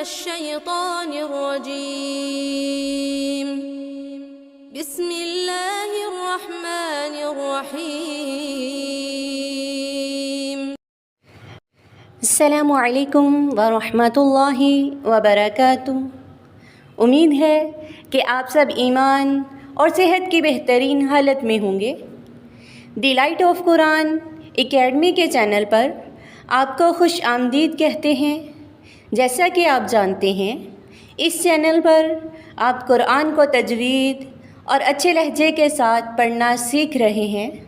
मिनश्शैतानिर्रजीम। बिस्मिल्लाहिर्रहमानिर्रहीम। अस्सलामु अलैकुम वरहमतुल्लाहि वबरकातुहू। उम्मीद है कि आप सब ईमान और सेहत की बेहतरीन हालत में होंगे। दी लाइट ऑफ कुरान एकेडमी के चैनल पर आपको खुश आमदीद कहते हैं। जैसा कि आप जानते हैं, इस चैनल पर आप कुरान को तजवीद और अच्छे लहजे के साथ पढ़ना सीख रहे हैं।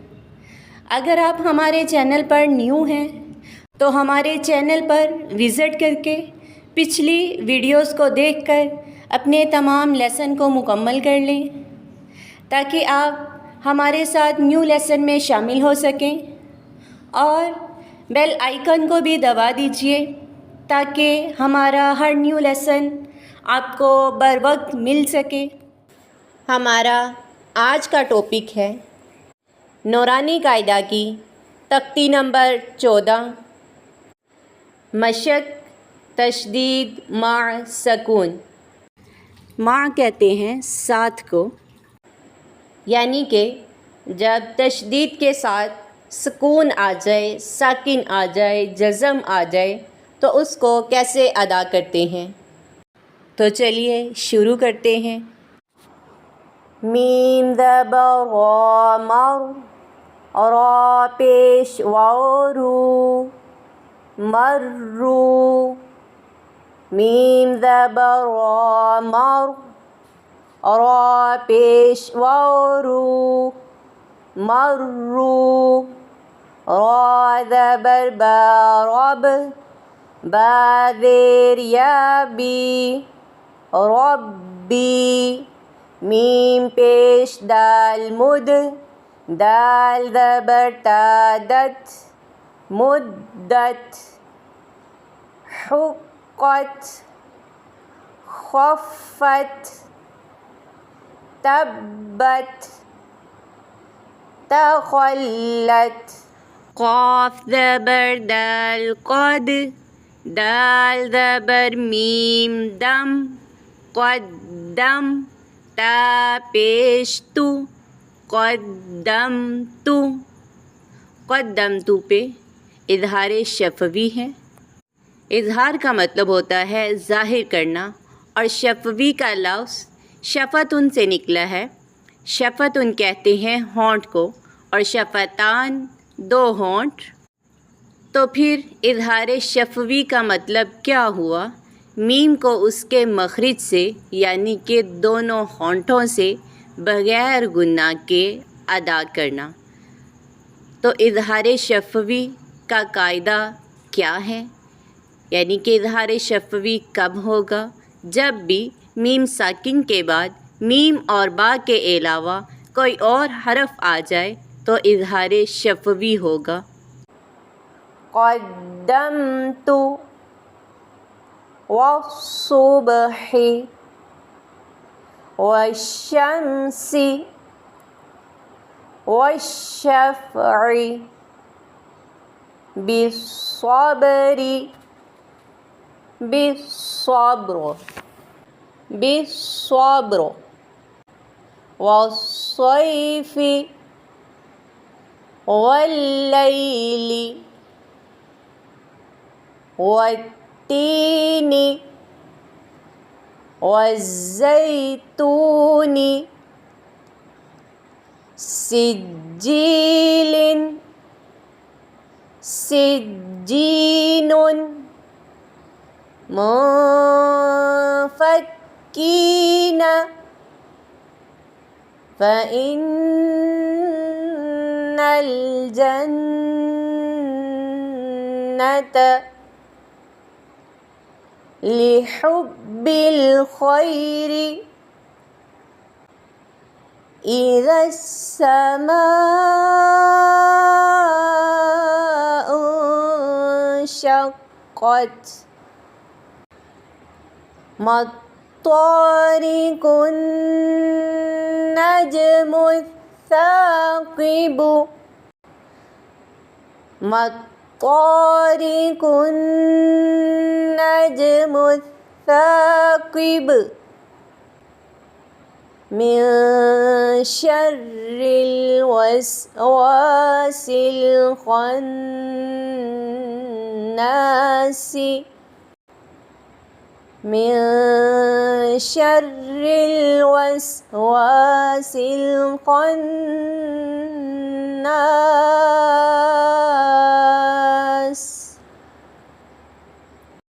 अगर आप हमारे चैनल पर न्यू हैं तो हमारे चैनल पर विज़िट करके पिछली वीडियोस को देखकर अपने तमाम लेसन को मुकम्मल कर लें, ताकि आप हमारे साथ न्यू लेसन में शामिल हो सकें। और बेल आइकन को भी दबा दीजिए ताकि हमारा हर न्यू लेसन आपको बर वक्त मिल सके। हमारा आज का टॉपिक है नूरानी कायदा की तख्ती नंबर 14, मशक तशदीद मा सकून। मा कहते हैं साथ को, यानी कि जब तशदीद के साथ सुकून आ जाए, साकिन आ जाए, जज़म आ जाए तो उसको कैसे अदा करते हैं। तो चलिए शुरू करते हैं। मीम ज़बर रा मर, रा पेश वारू, मर्रू। मीम ज़बर रा मर, रा पेश वारू, मर्रू। रा ज़बर बा रब, बा ज़ेर या बी, रब्बी। मीम पेश दाल मुद, दाल ज़बर ता दत, मुद्दत। हुक्कत, खफ़्फ़त, तब्बत, तख़ल्लत। क़ाफ़ ज़बर दाल क़द, दाल ज़बर मीम दम, क़द्दम। ता पेश तु, क़द्दमतु। क़द्दमतु पे इज़हार शफ़वी है। इज़हार का मतलब होता है ज़ाहिर करना, और शफ़वी का लफ्ज़ शफ़तुन से निकला है। शफ़तुन कहते हैं होंठ को, और शफ़तान दो होंठ। तो फिर इज़हार शफ़वी का मतलब क्या हुआ? मीम को उसके मखरिज से, यानी कि दोनों होंठों से बग़ैर गुन्ना के अदा करना। तो इज़हार शफ़वी का कायदा क्या है? यानी कि इज़हार शफ़वी कब होगा? जब भी मीम साकिन के बाद मीम और बा के अलावा कोई और हरफ आ जाए तो इज़हार शफ़वी होगा। क़द्दमतु, वस्सुबहि, वश्शम्सि, वश्शफ़अि, बिस्सब्रि, बिस्सब्र, बिस्सब्र। वस्सैफ़ि, वल्लैलि, वत्तीनि, वज़्ज़ैतूनि, सिज्जीलिन, सिज्जीनुन, मुफ़क्कीन, फ़इन्नल जन्नत लिहुब्बिल ख़ैरि इज़्ज़स्समाउ शक़्क़त। मत्तारिकुन नजमुस्साक़िब, मत्तारिकुन नजमुस्साक़िब, ثاقب من شر الوسواس الخناس من شر الوسواس الخناس